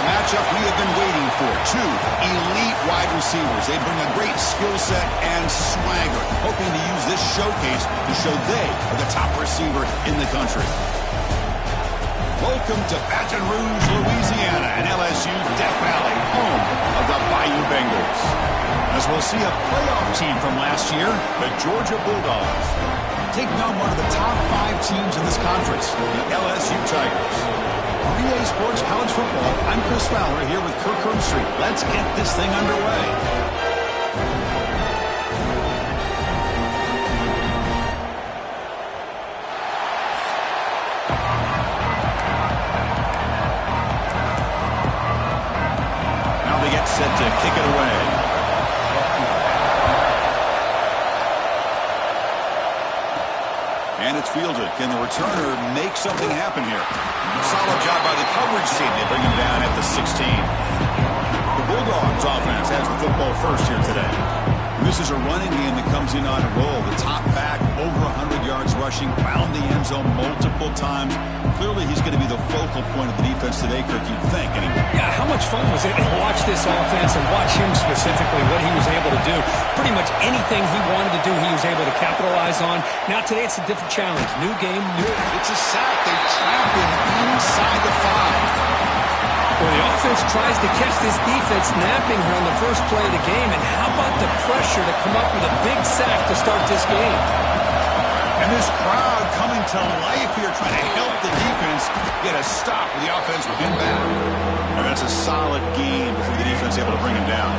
the matchup we have been waiting for. Two elite wide receivers. They bring a great skill set and swagger, hoping to use this showcase to show they are the top receiver in the country. Welcome to Baton Rouge, Louisiana, and LSU Death Valley, home of the Bayou Bengals. As we'll see a playoff team from last year, the Georgia Bulldogs, taking on one of the top 5 teams in this conference, the LSU Tigers. For EA Sports College Football, I'm Chris Fowler here with Kirk Herbstreit. Let's get this thing underway. Now they get set to kick it away. And it's fielded. Can the returner make something happen here? Solid job by the coverage team. They bring him down at the 16. The Bulldogs offense has the football first here today. This is a running game that comes in on a roll. The top back, over 100 yards rushing, found the end zone multiple times. Clearly, he's going to be the focal point of the defense today, Kirk, you'd think, anyway. Yeah, how much fun was it to watch this offense and watch him specifically, what he was able to do. Pretty much anything he wanted to do, he was able to capitalize on. Now, today, it's a different challenge. New game, new. It's a sack. They trap him inside the 5. Well, the offense tries to catch this defense napping here on the first play of the game. And how about the pressure to come up with a big sack to start this game? And this crowd coming to life here, trying to help the defense get a stop with the offense with him back. And that's a solid game before the defense able to bring him down.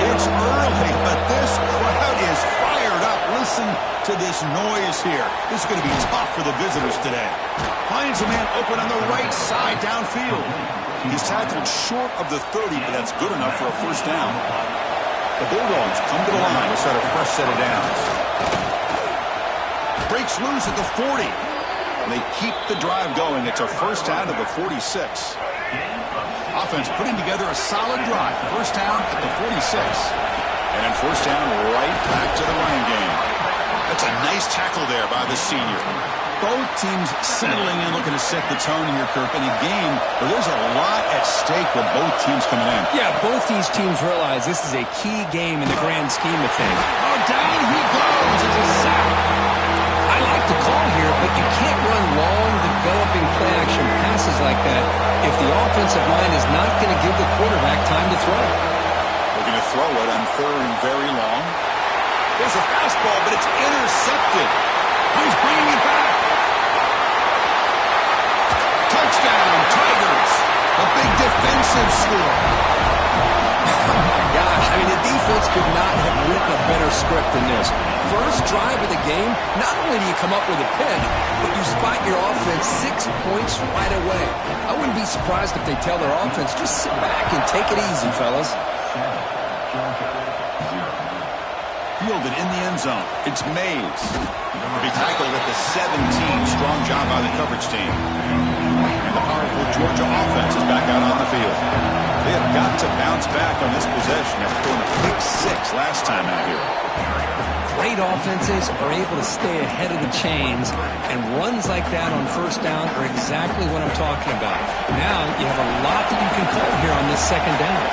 It's early, but this crowd is fired up. Listen to this noise here. This is going to be tough for the visitors today. Finds a man open on the right side downfield. He's tackled short of the 30, but that's good enough for a first down. The Bulldogs come to the line to start a fresh set of downs. Breaks loose at the 40. They keep the drive going. It's a first down to the 46. Offense putting together a solid drive. First down at the 46. And then first down right back to the running game. That's a nice tackle there by the senior. Both teams settling in, looking to set the tone here, Kirk, in a game where there's a lot at stake with both teams coming in. Yeah, both these teams realize this is a key game in the grand scheme of things. Oh, down he goes. It's a sack. I like the call here, but you can't run long, developing play-action passes like that if the offensive line is not going to give the quarterback time to throw. They're going to throw it on 3rd and very long. There's a fastball, but it's intercepted. He's bringing it back. Touchdown, Tigers. A big defensive score. Oh, my gosh. I mean, the defense could not have written a better script than this. First drive of the game, not only do you come up with a pick, but you spot your offense 6 points right away. I wouldn't be surprised if they tell their offense, just sit back and take it easy, fellas. Fielded in the end zone. It's Mays. To be tackled at the 17. Strong job by the coverage team. And the powerful Georgia offense is back out on the field. They have got to bounce back on this possession after throwing a pick 6 last time out here. Great offenses are able to stay ahead of the chains, and runs like that on first down are exactly what I'm talking about. Now you have a lot that you can call here on this second down.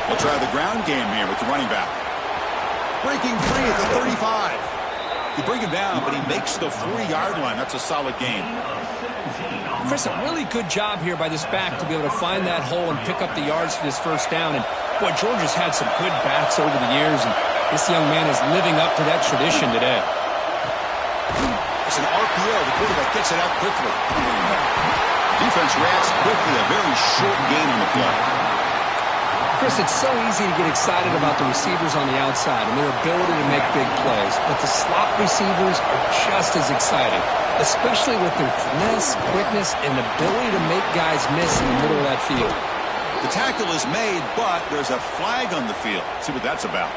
We'll try the ground game here with the running back. Breaking free at the 35. You bring him down, but he makes the 40-yard line. That's a solid game. Chris, a really good job here by this back to be able to find that hole and pick up the yards for this first down. And, boy, Georgia's had some good backs over the years, and this young man is living up to that tradition today. It's an RPO. The quarterback gets it out quickly. Defense reacts quickly. A very short gain on the play. Chris, it's so easy to get excited about the receivers on the outside and their ability to make big plays, but the slot receivers are just as exciting, especially with their finesse, quickness, and ability to make guys miss in the middle of that field. The tackle is made, but there's a flag on the field. Let's see what that's about.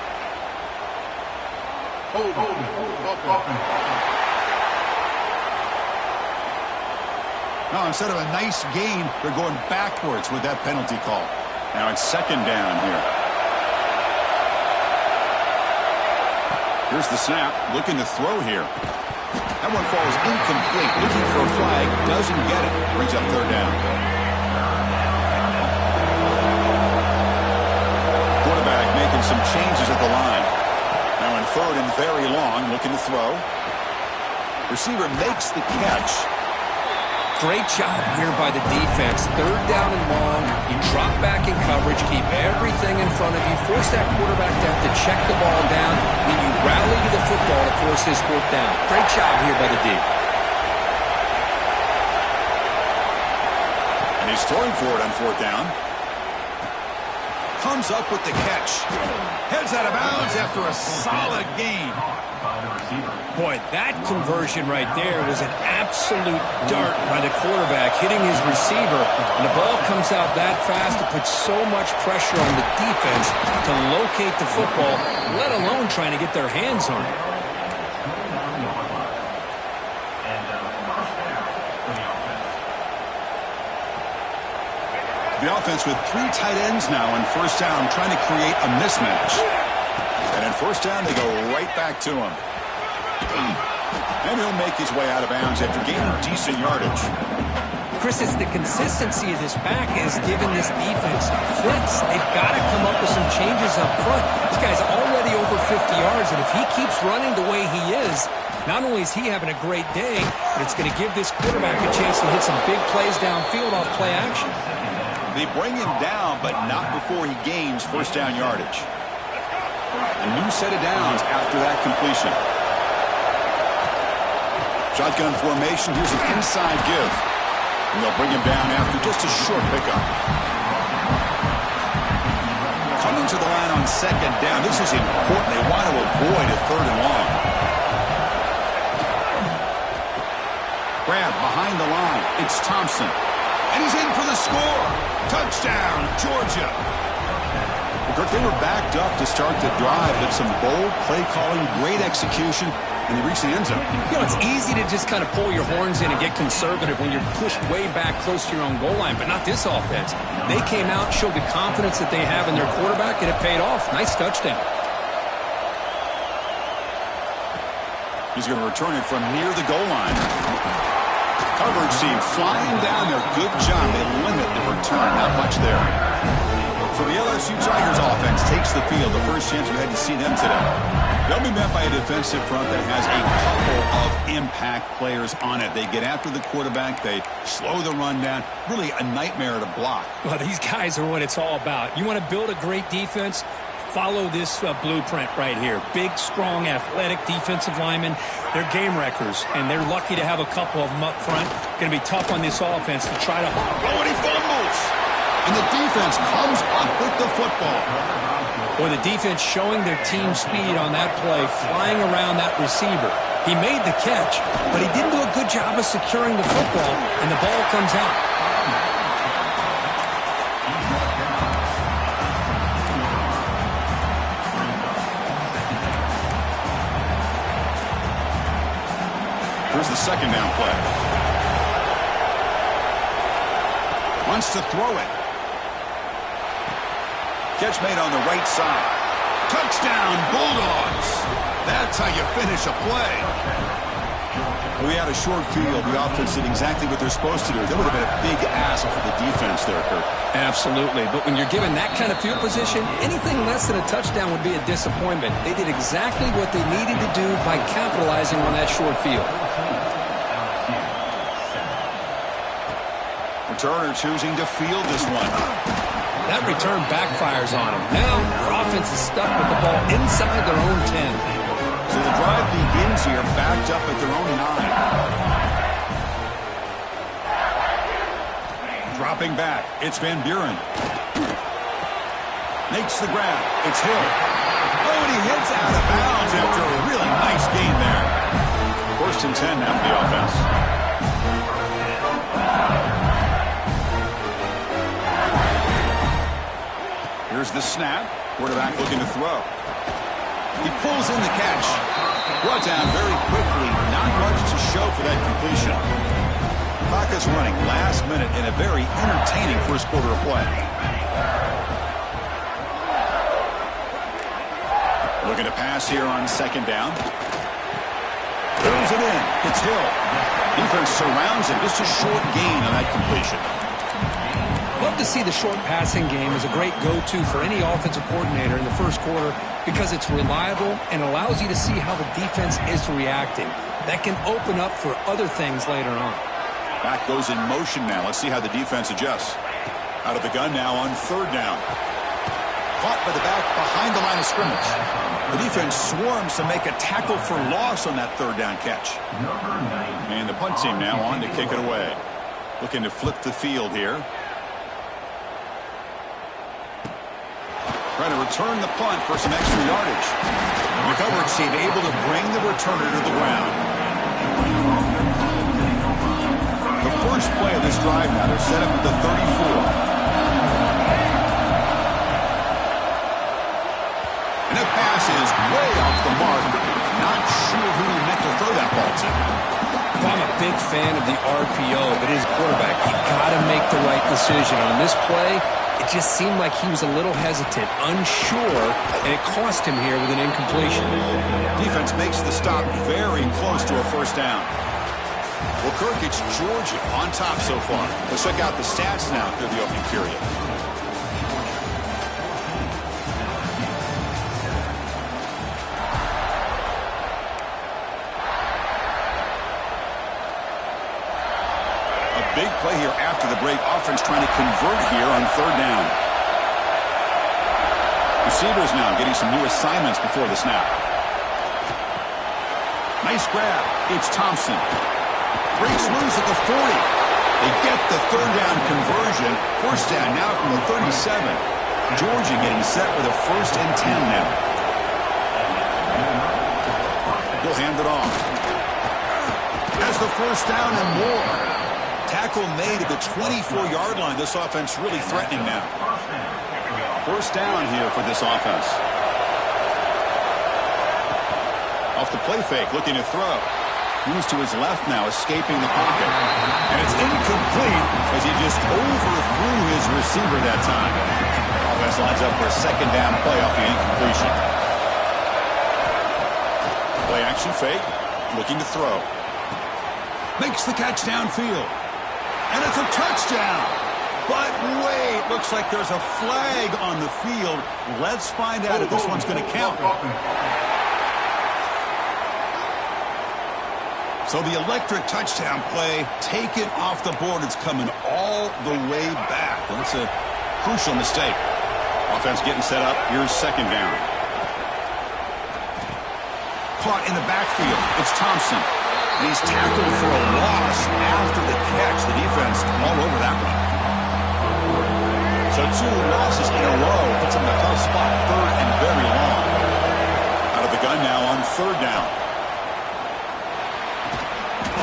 Now, instead of a nice gain, they're going backwards with that penalty call. Now it's second down here. Here's the snap, looking to throw here. That one falls incomplete. Looking for a flag. Doesn't get it. Brings up third down. Quarterback making some changes at the line. Now in third and very long, looking to throw. Receiver makes the catch. Great job here by the defense. Third down and long. You drop back in coverage, keep everything in front of you, force that quarterback to have to check the ball down, then you rally to the football to force this fourth down. Great job here by the D. And he's throwing for it on fourth down. Comes up with the catch. Heads out of bounds after a solid gain. Boy, that conversion right there was an absolute dart by the quarterback, hitting his receiver. And the ball comes out that fast to put so much pressure on the defense to locate the football, let alone trying to get their hands on it. The offense with 3 tight ends now on first down, trying to create a mismatch. And in first down, they go right back to him. And he'll make his way out of bounds after gaining decent yardage. Chris, it's the consistency of this back is giving this defense fits. They've got to come up with some changes up front. This guy's already over 50 yards, and if he keeps running the way he is, not only is he having a great day, but it's going to give this quarterback a chance to hit some big plays downfield off play action. They bring him down, but not before he gains first down yardage. A new set of downs after that completion. Shotgun formation. Here's an inside give. And they'll bring him down after just a short pickup. Coming to the line on second down. This is important. They want to avoid a third and long. Grab behind the line. It's Thompson. And he's in for the score. Touchdown, Georgia. Kirk, they were backed up to start the drive, but some bold play calling, great execution, and they reached the end zone. You know, it's easy to just kind of pull your horns in and get conservative when you're pushed way back close to your own goal line, but not this offense. They came out, showed the confidence that they have in their quarterback, and it paid off. Nice touchdown. He's going to return it from near the goal line. Coverage team flying down there. Good job. They limit the return. Not much there. So the LSU Tigers offense takes the field. The first chance we had to see them today. They'll be met by a defensive front that has a couple of impact players on it. They get after the quarterback. They slow the run down. Really a nightmare to block. Well, these guys are what it's all about. You want to build a great defense? Follow this blueprint right here. Big, strong, athletic defensive linemen. They're game wreckers, and they're lucky to have a couple of them up front. Going to be tough on this offense to try to... Oh, and he fumbles! And the defense comes up with the football. Or the defense showing their team speed on that play, flying around that receiver. He made the catch, but he didn't do a good job of securing the football, and the ball comes out. Here's the second down play. Wants to throw it. Catch made on the right side. Touchdown, Bulldogs. That's how you finish a play. We had a short field. The offense did exactly what they're supposed to do. That would have been a big ask for the defense there, Kirk. Absolutely. But when you're given that kind of field position, anything less than a touchdown would be a disappointment. They did exactly what they needed to do by capitalizing on that short field. Returner choosing to field this one. That return backfires on him. Now, their offense is stuck with the ball inside their own 10. So the drive begins here, backed up at their own 9. Dropping back, it's Van Buren. Makes the grab, it's Hill. Oh, and he hits out of bounds after a really nice gain there. First and 10 now for the offense. Here's the snap. Quarterback looking to throw. He pulls in the catch. Brought down very quickly. Not much to show for that completion. Clock is running last minute in a very entertaining first quarter of play. Looking to pass here on second down. Throws it in. It's Hill. Defense surrounds him. Just a short gain on that completion. Love to see the short passing game as a great go-to for any offensive coordinator in the first quarter because it's reliable and allows you to see how the defense is reacting. That can open up for other things later on. Back goes in motion now. Let's see how the defense adjusts. Out of the gun now on third down. Caught by the back behind the line of scrimmage. The defense swarms to make a tackle for loss on that third down catch. And the punt team now on to kick it away. Looking to flip the field here. Trying to return the punt for some extra yardage. The coverage team able to bring the returner to the ground. The first play of this drive now, they're set up at the 34. And that pass is way off the mark. Not sure who he meant to throw that ball to. I'm a big fan of the RPO, but as quarterback, you got to make the right decision. On this play, it just seemed like he was a little hesitant, unsure, and it cost him here with an incompletion. Defense makes the stop very close to a first down. Well, Kirk, it's Georgia on top so far. Let's check out the stats now through the opening period. Big play here after the break. Offense trying to convert here on third down. Receivers now getting some new assignments before the snap. Nice grab. It's Thompson. Breaks loose at the 40. They get the third down conversion. First down now from the 37. Georgia getting set with a 1st and 10 now. He'll hand it off. Has the first down and more. Tackle made at the 24-yard line. This offense really threatening now. First down here for this offense. Off the play fake, looking to throw. Moves to his left now, escaping the pocket. And it's incomplete as he just overthrew his receiver that time. Offense lines up for a second down play off the incompletion. Play action fake, looking to throw. Makes the catch downfield. And it's a touchdown. But wait, looks like there's a flag on the field. Let's find out if this one's going to count. So the electric touchdown play taken off the board. It's coming all the way back. That's a crucial mistake. Offense getting set up. Here's second down. Caught in the backfield. It's Thompson. And he's tackled for a loss after the catch. The defense all over that one. So 2 losses in a row. Puts him in a tough spot. Third and very long. Out of the gun now on third down.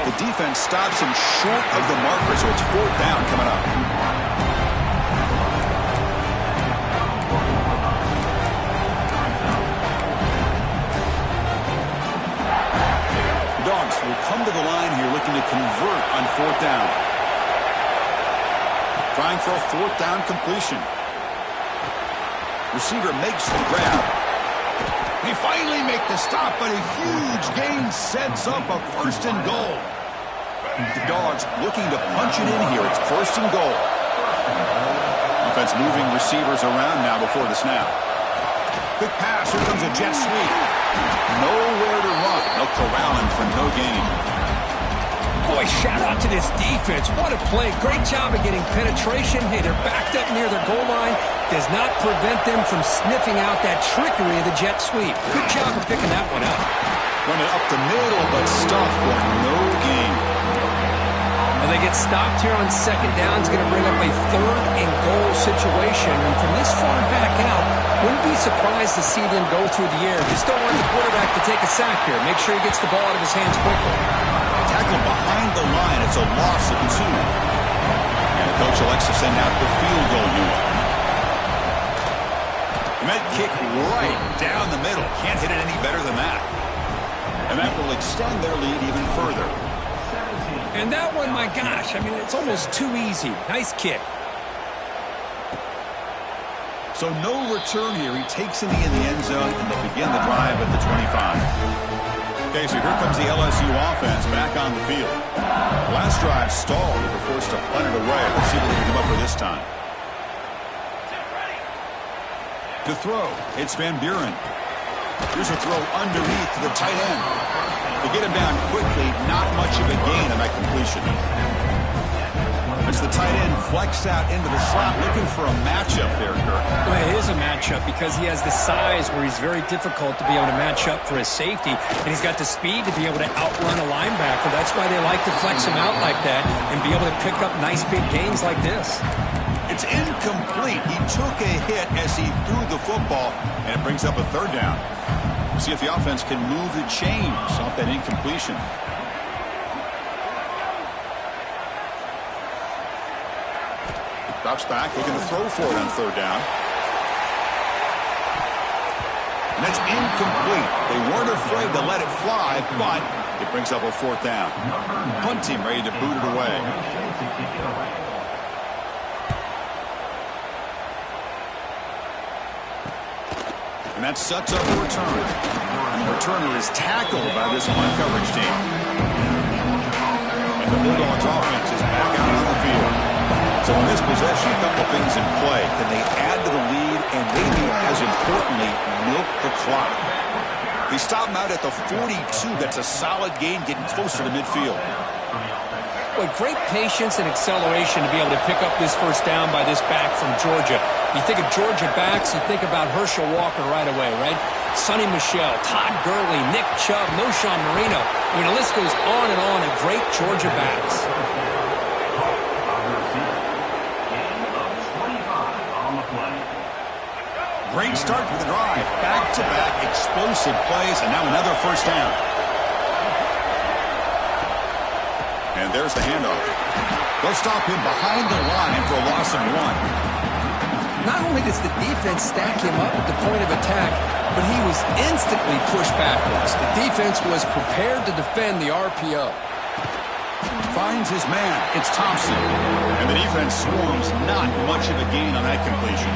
The defense stops him short of the marker, so it's fourth down coming up. Dogs will come to the line here looking to convert on fourth down. Trying for a fourth down completion. Receiver makes the grab. They finally make the stop, but a huge gain sets up a 1st and goal. The Dogs looking to punch it in here. It's 1st and goal. Offense moving receivers around now before the snap. Quick pass. Here comes a jet sweep. Nowhere to run. They'll corral him for no gain. Boy, shout out to this defense. What a play. Great job of getting penetration. Hey, they're backed up near their goal line. Does not prevent them from sniffing out that trickery of the jet sweep. Good job of picking that one up. Run it up the middle, but stuffed for no gain. Well, they get stopped here on second down. It's going to bring up a 3rd and goal situation. And from this far back out, wouldn't be surprised to see them go through the air. Just don't want the quarterback to take a sack here. Make sure he gets the ball out of his hands quickly. Tackle behind the line. It's a loss of 2. And the coach elects to send out the field goal unit. And that kick right down the middle. Can't hit it any better than that. And that will extend their lead even further. And that one, my gosh, I mean, it's almost too easy. Nice kick. So no return here. He takes in the end zone, and they'll begin the drive at the 25. Okay, so here comes the LSU offense back on the field. Last drive stalled. They were forced to punt it away. Let's see what they can come up with this time. To throw, it's Van Buren. Here's a throw underneath to the tight end. To get him down quickly, not much of a gain on that completion. As the tight end flexed out into the slot, looking for a matchup there, Kirk. Well, it is a matchup because he has the size where he's very difficult to be able to match up for his safety, and he's got the speed to be able to outrun a linebacker. That's why they like to flex him out like that and be able to pick up nice big gains like this. It's incomplete. He took a hit as he threw the football, and it brings up a third down. We'll see if the offense can move the chains off that incompletion. Drops back, looking to throw for it on third down. And that's incomplete. They weren't afraid to let it fly, but it brings up a fourth down. Punt team ready to boot it away. And that sets up a return. And the returner is tackled by this punt coverage team. And the Bulldogs offense is back out on the field. So in this possession, a couple things in play. Can they add to the lead and maybe, as importantly, milk the clock? They stop him out at the 42. That's a solid gain, getting closer to midfield. Well, great patience and acceleration to be able to pick up this first down by this back from Georgia. You think of Georgia backs, you think about Herschel Walker right away, right? Sonny Michel, Todd Gurley, Nick Chubb, Noshawn Marino. I mean, the list goes on and on of great Georgia backs. Great start to the drive. Back-to-back explosive plays, and now another first down. And there's the handoff. They'll stop him behind the line for a loss of 1. Not only does the defense stack him up at the point of attack, but he was instantly pushed backwards. The defense was prepared to defend the RPO. Finds his man. It's Thompson. And the defense swarms. Not much of a gain on that completion.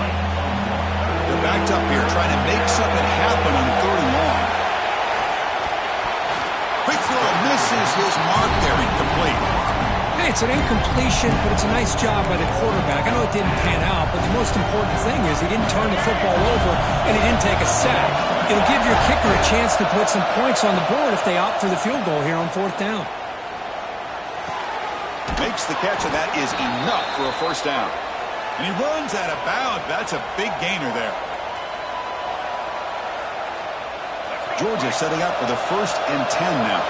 They're backed up here trying to make something happen on third and long. Quick throw misses his mark there, incomplete. Hey, it's an incompletion, but it's a nice job by the quarterback. I know it didn't pan out, but the most important thing is he didn't turn the football over and he didn't take a sack. It'll give your kicker a chance to put some points on the board if they opt for the field goal here on fourth down. Makes the catch, and that is enough for a first down. And he runs out of bounds. That's a big gainer there. Georgia setting up for the 1st and 10 now.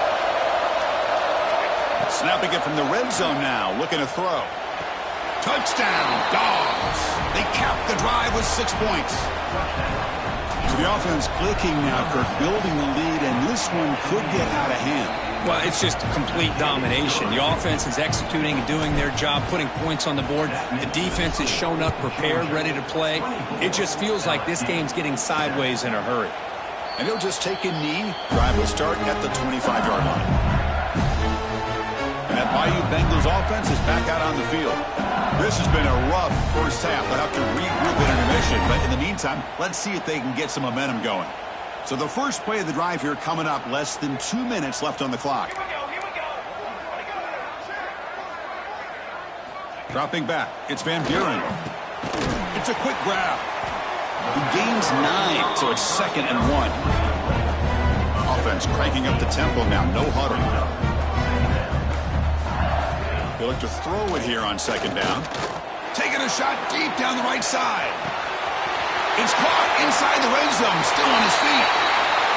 Snapping it from the red zone now. Looking to throw. Touchdown, Dogs. They cap the drive with 6 points. So the offense clicking now, Kirk, building the lead, and this one could get out of hand. Well, it's just complete domination. The offense is executing and doing their job, putting points on the board. The defense is shown up, prepared, ready to play. It just feels like this game's getting sideways in a hurry. And he'll just take a knee. Drive will start at the 25-yard line. And that Bayou Bengals offense is back out on the field. This has been a rough first half. They'll have to regroup at intermission. But in the meantime, let's see if they can get some momentum going. So the first play of the drive here coming up, less than 2 minutes left on the clock. Here we go. Dropping back, it's Van Buren. It's a quick grab. He gains 9, so it's 2nd and 1. Offense cranking up the tempo now, no huddle. They look to throw it here on 2nd down. Taking a shot deep down the right side. It's caught inside the red zone, still on his feet.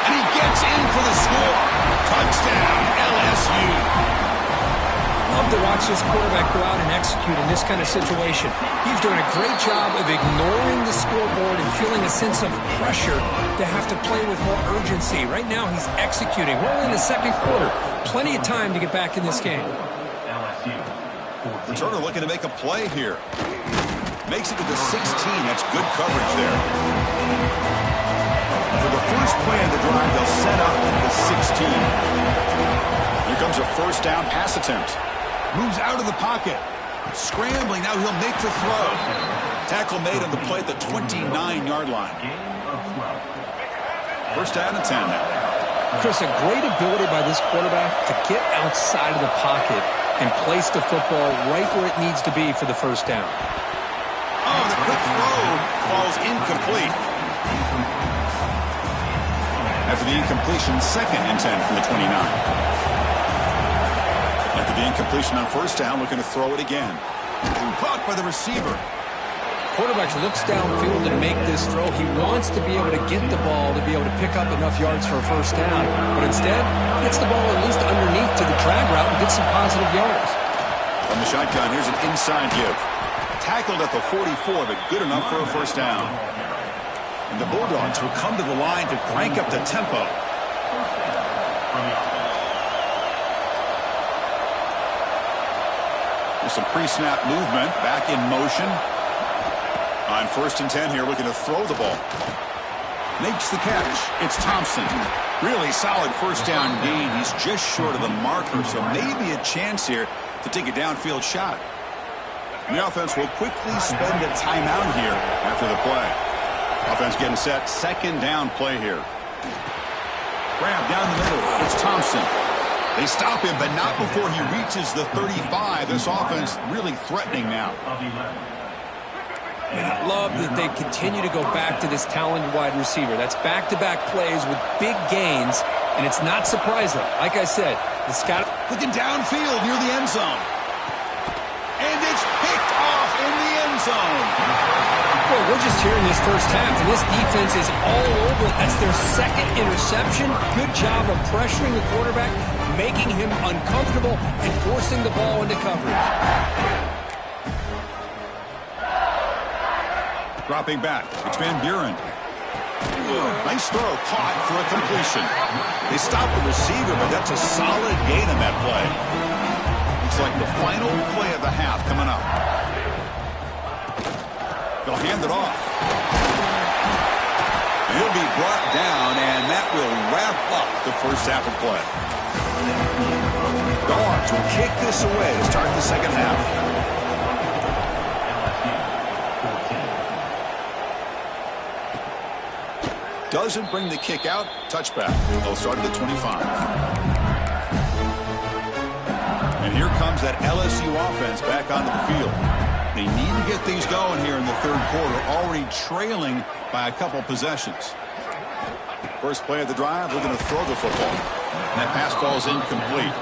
And he gets in for the score. Touchdown, LSU. Love to watch this quarterback go out and execute in this kind of situation. He's doing a great job of ignoring the scoreboard and feeling a sense of pressure to have to play with more urgency. Right now, he's executing. We're in the 2nd quarter. Plenty of time to get back in this game. Returner looking to make a play here. Makes it to the 16. That's good coverage there. For the first play of the drive, they'll set up at the 16. Here comes a first down pass attempt. Moves out of the pocket. Scrambling. Now he'll make the throw. Tackle made on the play at the 29-yard line. First down and 10 now. Chris, a great ability by this quarterback to get outside of the pocket and place the football right where it needs to be for the first down. Oh, the quick throw falls incomplete. After the incompletion, 2nd and 10 from the 29. After the incompletion on first down, looking to throw it again. Caught by the receiver. Quarterback looks downfield to make this throw. He wants to be able to get the ball to be able to pick up enough yards for a first down, but instead gets the ball at least underneath to the drag route and gets some positive yards. From the shotgun, here's an inside give. Tackled at the 44, but good enough for a first down. And the Bulldogs will come to the line to crank up the tempo. There's some pre-snap movement, back in motion. On 1st and 10 here, looking to throw the ball. Makes the catch. It's Thompson. Really solid first down gain. He's just short of the marker, so maybe a chance here to take a downfield shot. The offense will quickly spend a timeout here after the play. Offense getting set. 2nd down play here. Grab down the middle. It's Thompson. They stop him, but not before he reaches the 35. This offense really threatening now. And I love that they continue to go back to this talented wide receiver. That's back-to-back plays with big gains, and it's not surprising. Like I said, it's got looking downfield near the end zone. And it's picked off in the end zone. Boy, we're just here in this first half, and this defense is all over. That's their 2nd interception. Good job of pressuring the quarterback, making him uncomfortable, and forcing the ball into coverage. Dropping back, it's Van Buren. Nice throw, caught for a completion. They stop the receiver, but that's a solid gain on that play. Looks like the final play of the half coming up. They'll hand it off. He'll be brought down, and that will wrap up the first half of play. Dogs will kick this away to start the second half. Doesn't bring the kick out. Touchback. They'll start at the 25. And here comes that LSU offense back onto the field. They need to get things going here in the 3rd quarter, already trailing by a couple possessions. First play of the drive, looking to throw the football. And that pass falls incomplete.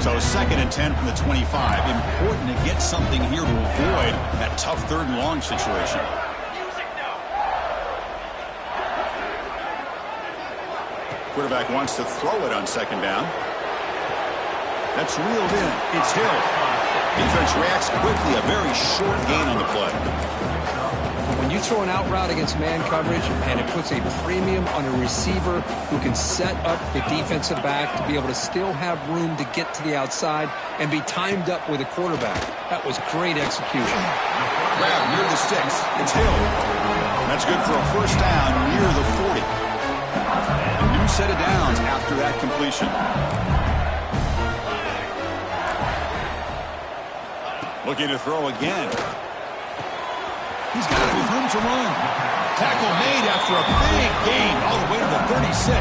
So 2nd and 10 from the 25. Important to get something here to avoid that tough 3rd and long situation. Quarterback wants to throw it on 2nd down. That's reeled in. It's Hill. Defense reacts quickly. A very short gain on the play. When you throw an out route against man coverage and it puts a premium on a receiver who can set up the defensive back to be able to still have room to get to the outside and be timed up with a quarterback. That was great execution. Grab near the sticks. It's Hill. That's good for a first down near the 40. A new set of downs after that completion. Looking to throw again. He's got it with room to run. Tackle made after a big gain all the way to the 36.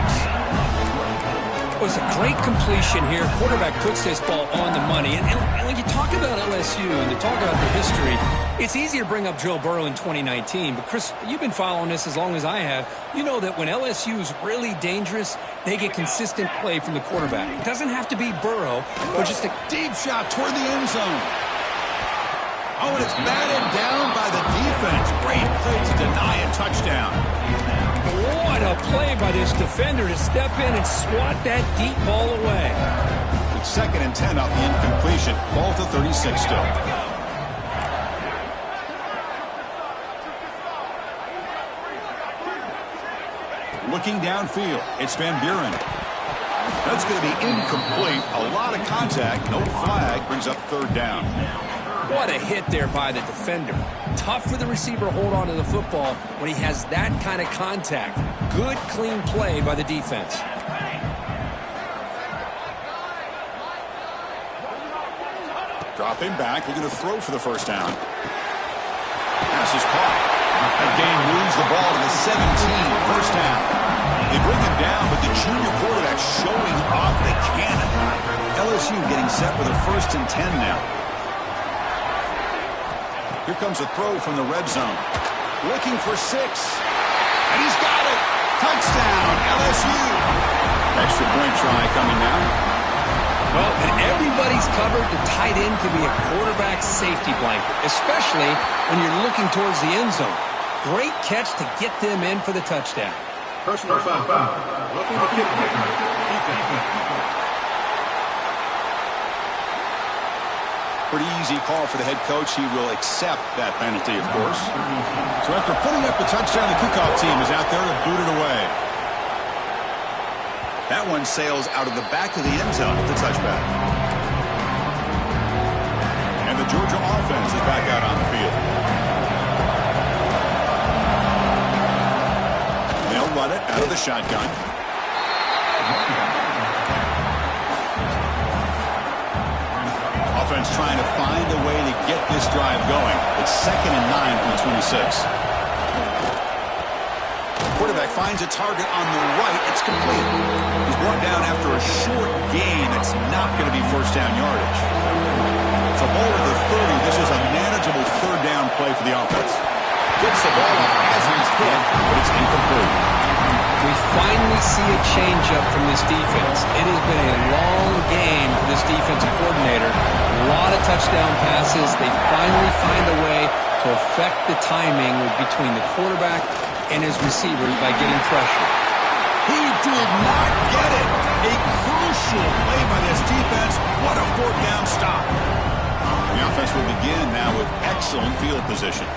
It was a great completion here. Quarterback puts this ball on the money. And when you talk about LSU and you talk about the history, it's easy to bring up Joe Burrow in 2019. But, Chris, you've been following this as long as I have. You know that when LSU is really dangerous, they get consistent play from the quarterback. It doesn't have to be Burrow, or just a deep shot toward the end zone. Oh, and it's batted down by the defense. Great play to deny a touchdown. What a play by this defender to step in and swat that deep ball away. It's 2nd and 10 off the incompletion. Ball to 36 still. Looking downfield, it's Van Buren. That's going to be incomplete. A lot of contact. No flag. Brings up 3rd down. What a hit there by the defender. Tough for the receiver to hold on to the football when he has that kind of contact. Good, clean play by the defense. Dropping back, looking to throw for the first down. Pass is caught. That game moves the ball to the 17, first down. They bring him down, but the junior quarterback showing off the cannon. LSU getting set with a 1st and 10 now. Here comes a throw from the red zone. Looking for 6. And he's got it. Touchdown, LSU. Extra point try coming now. Well, and everybody's covered. The tight end can be a quarterback safety blanket, especially when you're looking towards the end zone. Great catch to get them in for the touchdown. Personal foul. Looking to kick Pretty easy call for the head coach. He will accept that penalty, of course. So after putting up the touchdown, the kickoff team is out there to boot it away. That one sails out of the back of the end zone at the touchback. And the Georgia offense is back out on the field. They'll run it out of the shotgun. Offense trying to find a way to get this drive going. It's 2nd and 9 from the 26. Quarterback finds a target on the right. It's complete. He's brought down after a short gain. It's not going to be first down yardage. So ball at the 30. This is a manageable 3rd down play for the offense. Gets the ball up as he's hit, but it's incomplete. We finally see a change-up from this defense. It has been a long game for this defensive coordinator. A lot of touchdown passes. They finally find a way to affect the timing between the quarterback and his receivers by getting pressure. He did not get it. A crucial play by this defense. What a 4th down stop. The offense will begin now with excellent field position.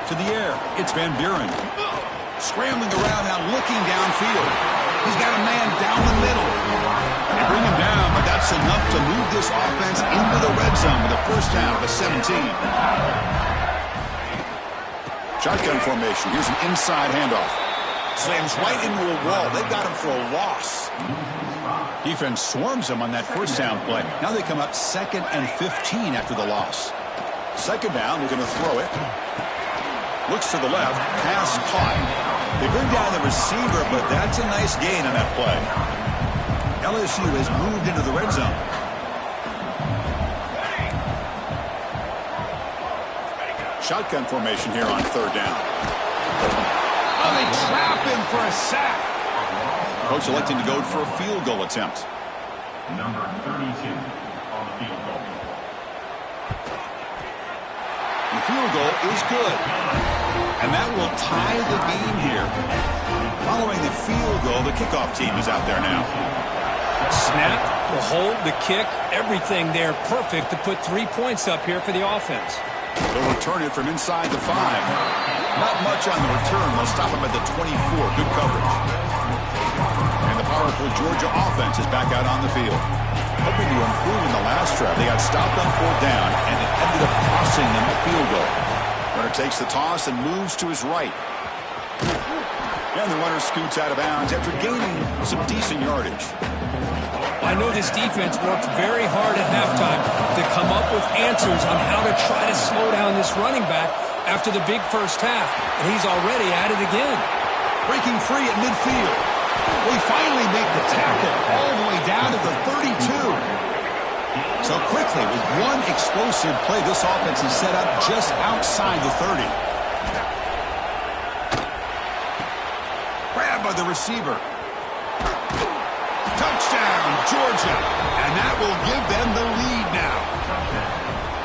To the air, it's Van Buren. Scrambling around now, looking downfield. He's got a man down the middle. They bring him down, but that's enough to move this offense into the red zone with a first down at the 17. Shotgun formation. Here's an inside handoff. Slams right into a wall. They've got him for a loss. Defense swarms him on that first down play. Now they come up 2nd and 15 after the loss. 2nd down, they're going to throw it. Looks to the left. Pass caught. They bring down the receiver, but that's a nice gain on that play. LSU has moved into the red zone. Shotgun formation here on 3rd down. Oh, they trap him for a sack. Coach electing to go for a field goal attempt. Number 32 on the field goal. The field goal is good. And that will tie the game here. Following the field goal, the kickoff team is out there now. Snap, the hold, the kick, everything there perfect to put 3 points up here for the offense. They'll return it from inside the 5. Not much on the return. They'll stop him at the 24. Good coverage. And the powerful Georgia offense is back out on the field. Hoping to improve in the last drive. They got stopped on 4th down, and it ended up costing them a field goal. Runner takes the toss and moves to his right. And the runner scoots out of bounds after gaining some decent yardage. I know this defense worked very hard at halftime to come up with answers on how to try to slow down this running back after the big first half, and he's already at it again. Breaking free at midfield. We finally make the tackle all the way down to the 32. So quickly, with one explosive play, this offense is set up just outside the 30. Grabbed by the receiver. Touchdown, Georgia. And that will give them the lead now.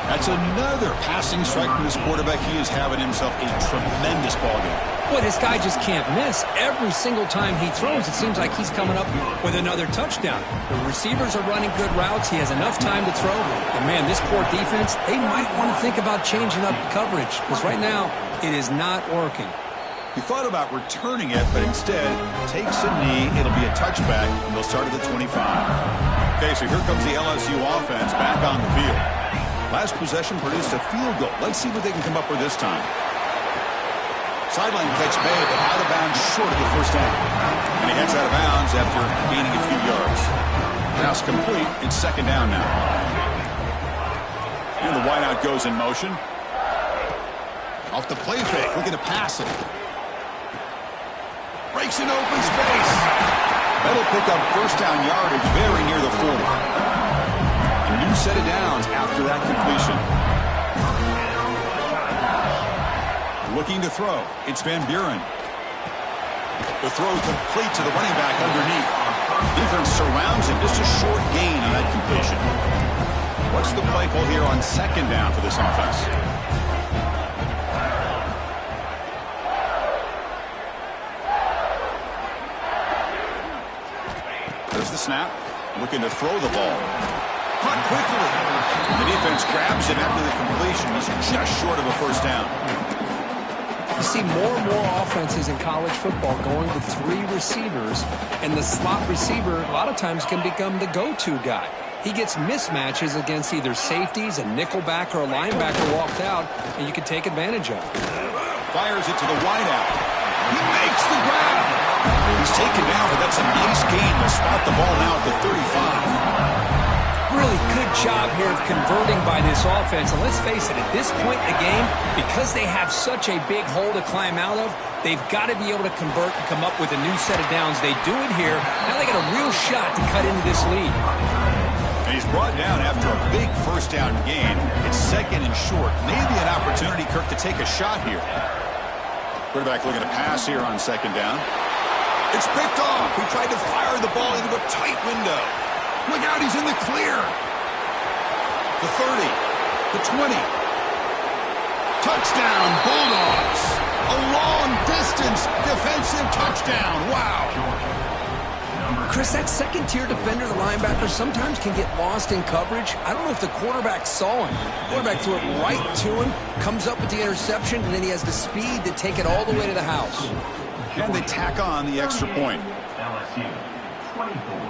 That's another passing strike from this quarterback. He is having himself a tremendous ballgame. Boy, this guy just can't miss. Every single time he throws, it seems like he's coming up with another touchdown. The receivers are running good routes. He has enough time to throw. And, man, this poor defense, they might want to think about changing up coverage because right now it is not working. He thought about returning it, but instead takes a knee. It'll be a touchback, and they'll start at the 25. Okay, so here comes the LSU offense back on the field. Last possession produced a field goal. Let's see what they can come up with this time. Sideline catch made, but out of bounds short of the first down. And he heads out of bounds after gaining a few yards. Pass complete. It's 2nd down now. And the wideout goes in motion. Off the play fake, looking to pass it. Breaks in open space. That'll pick up first down yardage very near the 40. A new set of downs after that completion. Looking to throw. It's Van Buren. The throw complete to the running back underneath. Defense surrounds him. Just a short gain on that completion. What's the play call here on second down for this offense? There's the snap. Looking to throw the ball. Caught quickly. The defense grabs him after the completion. He's just short of a first down. You see more and more offenses in college football going with 3 receivers, and the slot receiver a lot of times can become the go-to guy. He gets mismatches against either safeties, a nickelback, or a linebacker walked out, and you can take advantage of it. Fires it to the wideout. He makes the grab. He's taken down, but that's a nice gain to spot the ball now at the 35. Really good job here of converting by this offense. And let's face it, at this point in the game, because they have such a big hole to climb out of, they've got to be able to convert and come up with a new set of downs. They do it here. Now they got a real shot to cut into this lead. And he's brought down after a big first down gain. It's second and short. Maybe an opportunity, Kirk, to take a shot here. Quarterback looking to pass here on second down. It's picked off. He tried to fire the ball into a tight window. Look out, he's in the clear. The 30, the 20. Touchdown, Bulldogs. A long-distance defensive touchdown. Wow. Chris, that second-tier defender, the linebacker, sometimes can get lost in coverage. I don't know if the quarterback saw him. The quarterback threw it right to him, comes up with the interception, and then he has the speed to take it all the way to the house. And they tack on the extra point. LSU 24.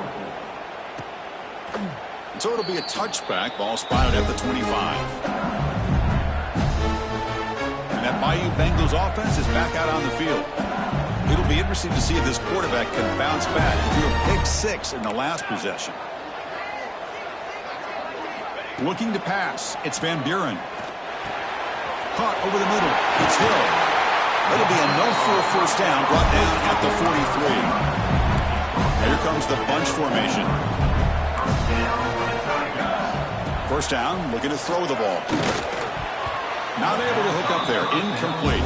So it'll be a touchback. Ball spotted at the 25. And that Bayou Bengals offense is back out on the field. It'll be interesting to see if this quarterback can bounce back to a pick 6 in the last possession. Looking to pass. It's Van Buren. Caught over the middle. It's Hill. It'll be enough for a first down. Brought down at the 43. Here comes the bunch formation. First down, looking to throw the ball. Not able to hook up there. Incomplete.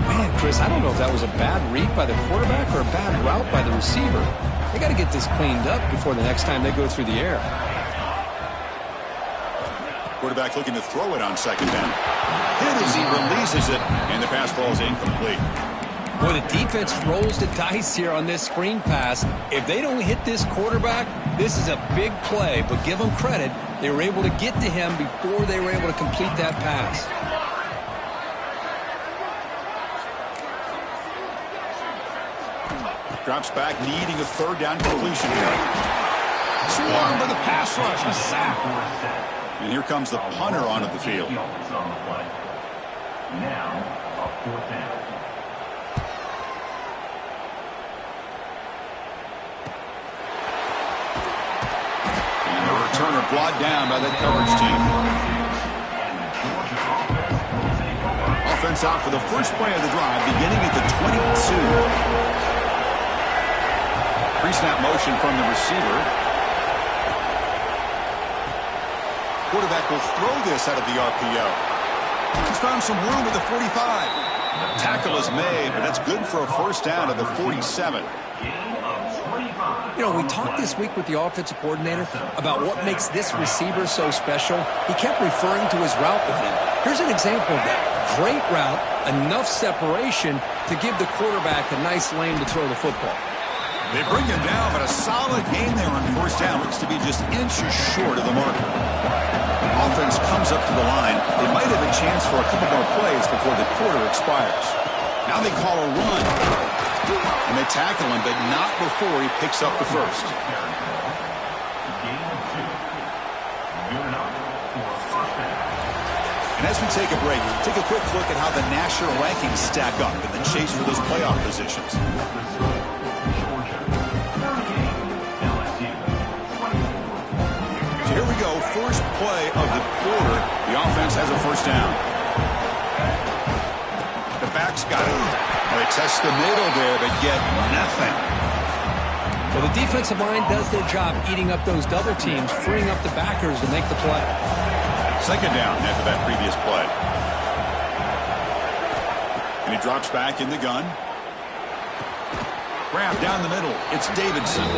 Man, Chris, I don't know if that was a bad read by the quarterback or a bad route by the receiver. They got to get this cleaned up before the next time they go through the air. Quarterback looking to throw it on second down. Hit as he releases it, and the pass ball is incomplete. Boy, the defense rolls the dice here on this screen pass. If they don't hit this quarterback, this is a big play, but give them credit. They were able to get to him before they were able to complete that pass. Drops back, needing a third down completion here. Swarmed by the pass rush, a sack. And here comes the punter onto the field. Now, a fourth down. Turner brought down by that coverage team. Offense out for the first play of the drive, beginning at the 22. Pre-snap motion from the receiver. Quarterback will throw this out of the RPO. He's found some room at the 45. Tackle is made, but that's good for a first down at the 47. You know, we talked this week with the offensive coordinator about what makes this receiver so special. He kept referring to his route with him. Here's an example of that. Great route, enough separation to give the quarterback a nice lane to throw the football. They bring him down, but a solid gain there on first down. Looks to be just inches short of the marker. Offense comes up to the line. They might have a chance for a couple more plays before the quarter expires. Now they call a run. And they tackle him, but not before he picks up the first. And as we take a break, take a quick look at how the national rankings stack up in the chase for those playoff positions. So here we go, first play of the quarter. The offense has a first down. Bulldogs got it. They test the middle there, but get nothing. Well, the defensive line does their job eating up those double teams, freeing up the backers to make the play. Second down after that previous play. And he drops back in the gun. Grab down the middle. It's Davidson.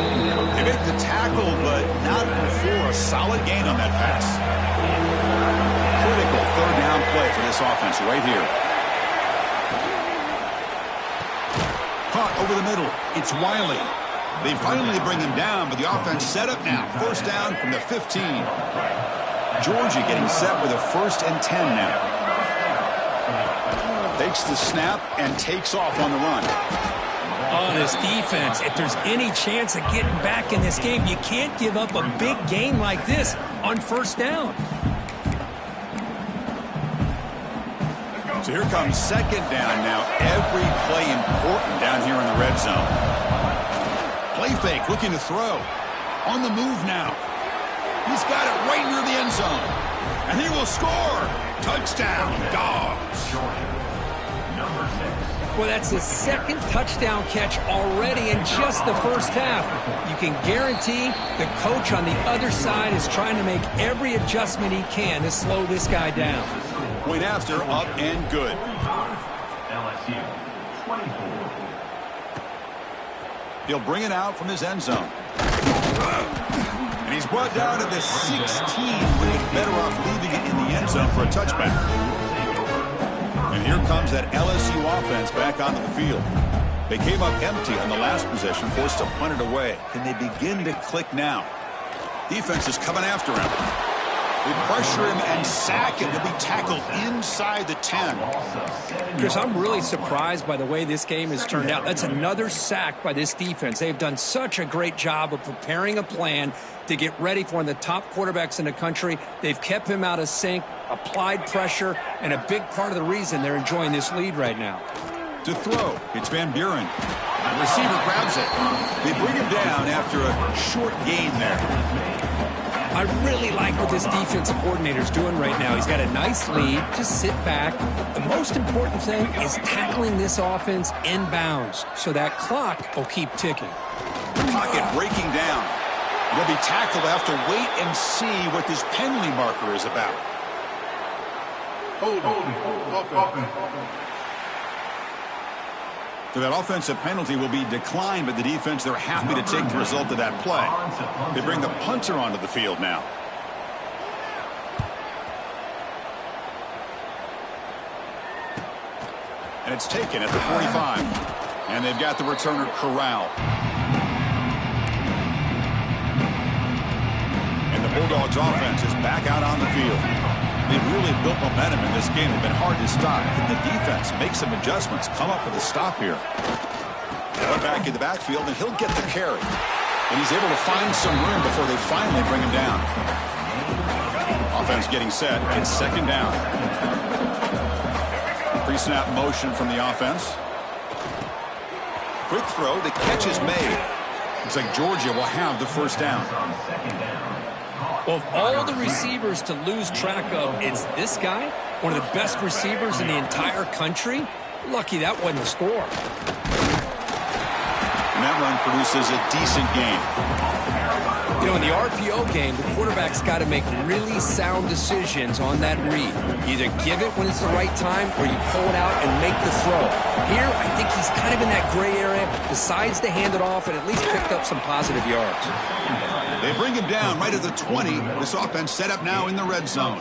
They make the tackle, but not before a solid gain on that pass. Critical third down play for this offense right here. Caught over the middle. It's Wiley. They finally bring him down, but the offense set up now. First down from the 15. Georgia getting set with a 1st and 10 now. Takes the snap and takes off on the run. Oh, this defense, if there's any chance of getting back in this game, you can't give up a big gain like this on first down. So here comes second down now. Every play important down here in the red zone. Play fake, looking to throw. On the move now. He's got it right near the end zone. And he will score. Touchdown, Dogs. Well, that's his second touchdown catch already in just the first half. You can guarantee the coach on the other side is trying to make every adjustment he can to slow this guy down. Point after, up and good. LSU 24. He'll bring it out from his end zone. And he's brought down to the 16. Would be better off leaving it in the end zone for a touchback. And here comes that LSU offense back onto the field. They came up empty on the last possession, forced to punt it away. Can they begin to click now? Defense is coming after him. They pressure him and sack him. He'll be tackled inside the 10. Chris, I'm really surprised by the way this game has turned out. That's another sack by this defense. They've done such a great job of preparing a plan to get ready for one of the top quarterbacks in the country. They've kept him out of sync, applied pressure, and a big part of the reason they're enjoying this lead right now. To throw, it's Van Buren. The receiver grabs it. They bring him down after a short gain there. I really like what this defensive coordinator is doing right now. He's got a nice lead. Just sit back. The most important thing is tackling this offense inbounds so that clock will keep ticking. Pocket breaking down. They'll be tackled. They'll have to wait and see what this penalty marker is about. So that offensive penalty will be declined by the defense. They're happy to take the result of that play. They bring the punter onto the field now. And it's taken at the 45. And they've got the returner corralled. And the Bulldogs offense is back out on the field. They've really built momentum in this game. They've been hard to stop. Can the defense make some adjustments, come up with a stop here? One back in the backfield, and he'll get the carry. And he's able to find some room before they finally bring him down. Offense getting set. It's second down. Pre-snap motion from the offense. Quick throw. The catch is made. Looks like Georgia will have the first down. Well, of all the receivers to lose track of, it's this guy, one of the best receivers in the entire country. Lucky that wasn't a score. And that run produces a decent gain. You know, in the RPO game, the quarterback's got to make really sound decisions on that read. Either give it when it's the right time or you pull it out and make the throw. Here, I think he's kind of in that gray area, decides to hand it off and at least picked up some positive yards. They bring him down right at the 20. This offense set up now in the red zone.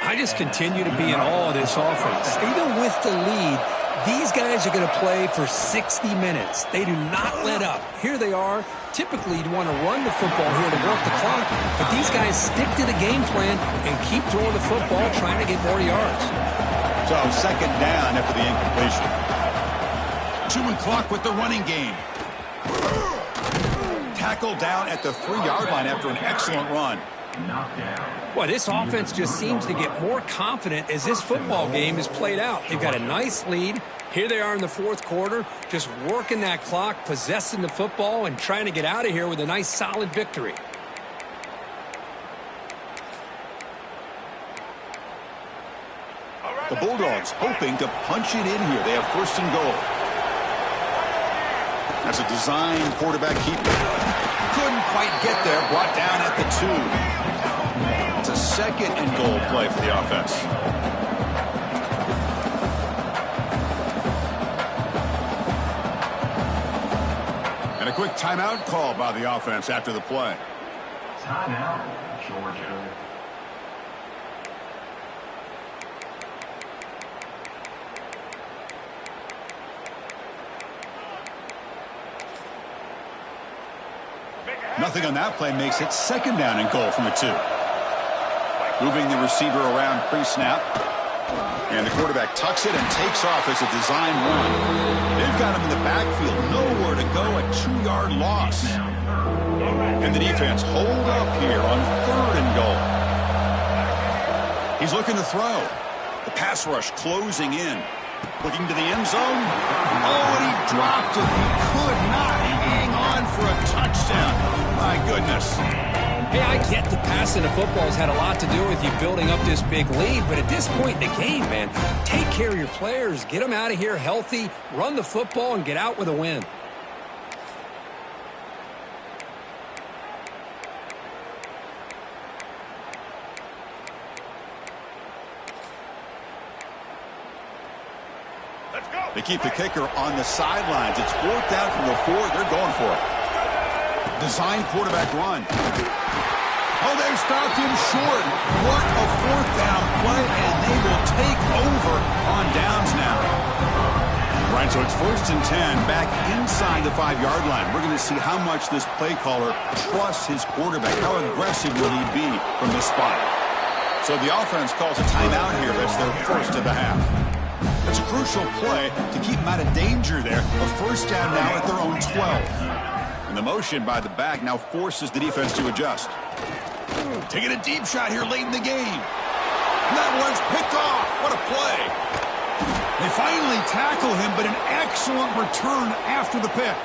I just continue to be in awe of this offense. Even with the lead, these guys are going to play for 60 minutes. They do not let up. Here they are. Typically, you'd want to run the football here to work the clock, but these guys stick to the game plan and keep throwing the football, trying to get more yards. So, second down after the incompletion. Chewing clock with the running game. Tackle down at the 3-yard line after an excellent run. Well, this offense just seems to get more confident as this football game is played out. They've got a nice lead. Here they are in the fourth quarter, just working that clock, possessing the football, and trying to get out of here with a nice, solid victory. The Bulldogs hoping to punch it in here. They have first and goal. That's a design quarterback keeper. Couldn't quite get there. Brought down at the 2. It's a second and goal play for the offense. And a quick timeout call by the offense after the play. Timeout, Georgia. Nothing on that play makes it second down and goal from the 2. Moving the receiver around pre-snap. And the quarterback tucks it and takes off as a design run. They've got him in the backfield. Nowhere to go. A 2-yard loss. And the defense hold up here on third and goal. He's looking to throw. The pass rush closing in. Looking to the end zone. Oh, and he dropped it. He could not hang on for a touchdown. My goodness. Hey, I get the passing of football has had a lot to do with you building up this big lead, but at this point in the game, man, take care of your players. Get them out of here healthy, run the football, and get out with a win. They keep the kicker on the sidelines. It's 4th down from the 4. They're going for it. Design quarterback run. Oh, they've stopped him short. What a 4th down play, and they will take over on downs now. Right, so it's 1st and 10 back inside the 5-yard line. We're going to see how much this play caller trusts his quarterback. How aggressive will he be from this spot? So the offense calls a timeout here. That's their first of the half. It's a crucial play to keep them out of danger there. A 1st down now at their own 12. And the motion by the back now forces the defense to adjust. Taking a deep shot here late in the game. And that one's picked off. What a play. They finally tackle him, but an excellent return after the pick.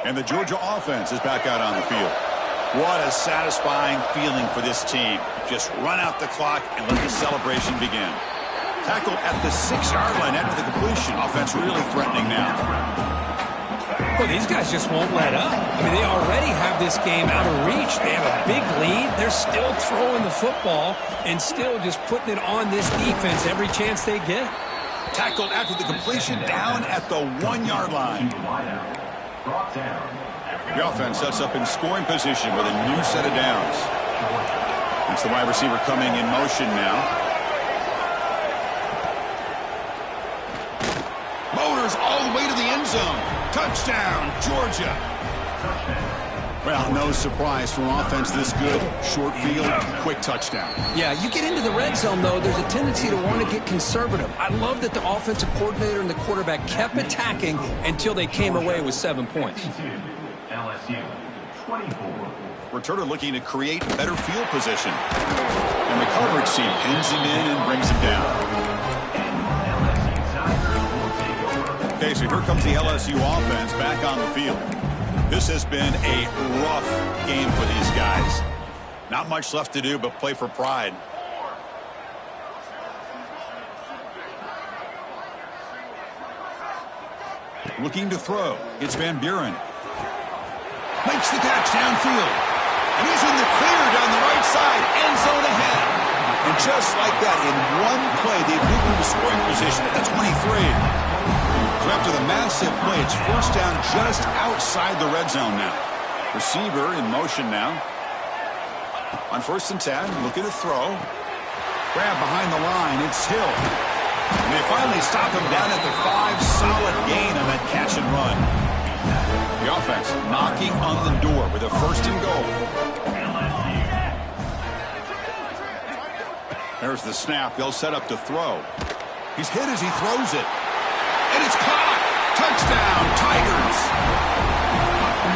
And the Georgia offense is back out on the field. What a satisfying feeling for this team. Just run out the clock and let the celebration begin. Tackle at the 6-yard line after the completion. Offense really threatening now. Well, these guys just won't let up. I mean, they already have this game out of reach. They have a big lead. They're still throwing the football and still just putting it on this defense every chance they get. Tackled after the completion down at the 1-yard line. The offense sets up in scoring position with a new set of downs. It's the wide receiver coming in motion now. Motors all the way to the end zone. Touchdown, Georgia. Well, no surprise from offense this good. Short field, quick touchdown. Yeah, you get into the red zone, though, there's a tendency to want to get conservative. I love that the offensive coordinator and the quarterback kept attacking until they came away with 7 points. LSU 24. Returner looking to create better field position. And the coverage team pins him in and brings him down. Okay, so here comes the LSU offense back on the field. This has been a rough game for these guys. Not much left to do but play for pride. Looking to throw. It's Van Buren. Makes the catch downfield. And he's in the clear down the right side. End zone ahead. And just like that, in one play, they've moved into scoring position at the 23. So after the massive play, it's 1st down just outside the red zone now. Receiver in motion now. On 1st and 10, looking to throw. Grab behind the line, it's Hill. And they finally stop him down at the 5. Solid gain on that catch and run. The offense knocking on the door with a 1st and goal. There's the snap. They'll set up to throw. He's hit as he throws it. And it's caught. Touchdown, Tigers.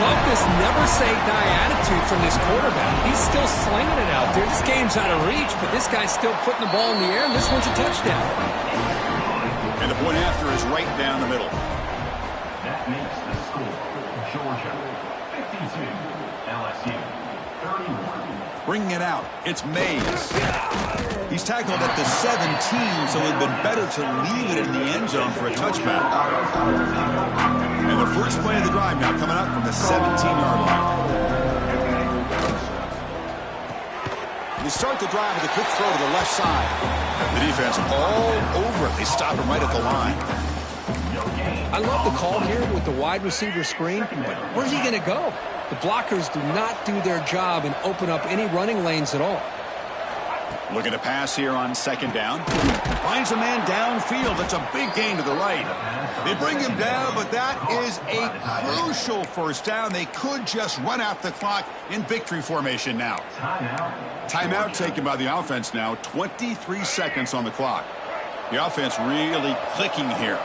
Love this never-say-die attitude from this quarterback. He's still slinging it out there. This game's out of reach, but this guy's still putting the ball in the air, and this one's a touchdown. And the point after is right down the middle. That makes the score Georgia 52, LSU 31. Bringing it out, it's Mays. He's tackled at the 17, so it would have been better to leave it in the end zone for a touchback. And the first play of the drive now coming up from the 17-yard line. You start the drive with a quick throw to the left side. The defense all over it. They stop him right at the line. I love the call here with the wide receiver screen, but where's he going to go? The blockers do not do their job and open up any running lanes at all. Looking to pass here on second down. Finds a man downfield. That's a big gain to the right. They bring him down, but that is a crucial first down. They could just run out the clock in victory formation now. Timeout taken by the offense now. 23 seconds on the clock. The offense really clicking here.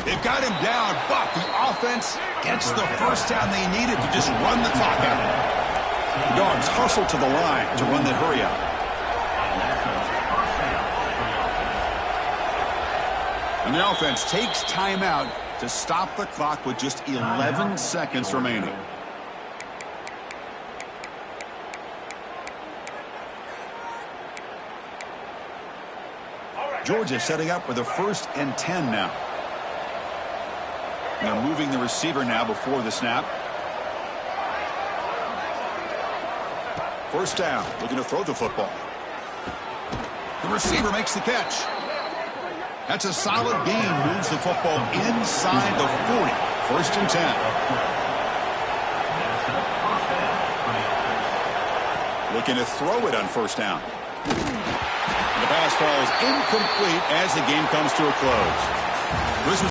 They've got him down, but the offense gets the first down they needed to just run the clock out. The Dogs hustle to the line to run that hurry out. And the offense takes timeout to stop the clock with just 11 seconds remaining. Georgia setting up with a 1st and 10 now. They're moving the receiver now before the snap. First down, looking to throw the football. The receiver makes the catch. That's a solid gain, moves the football inside the 40. 1st and 10. Looking to throw it on first down. The pass falls incomplete as the game comes to a close. This was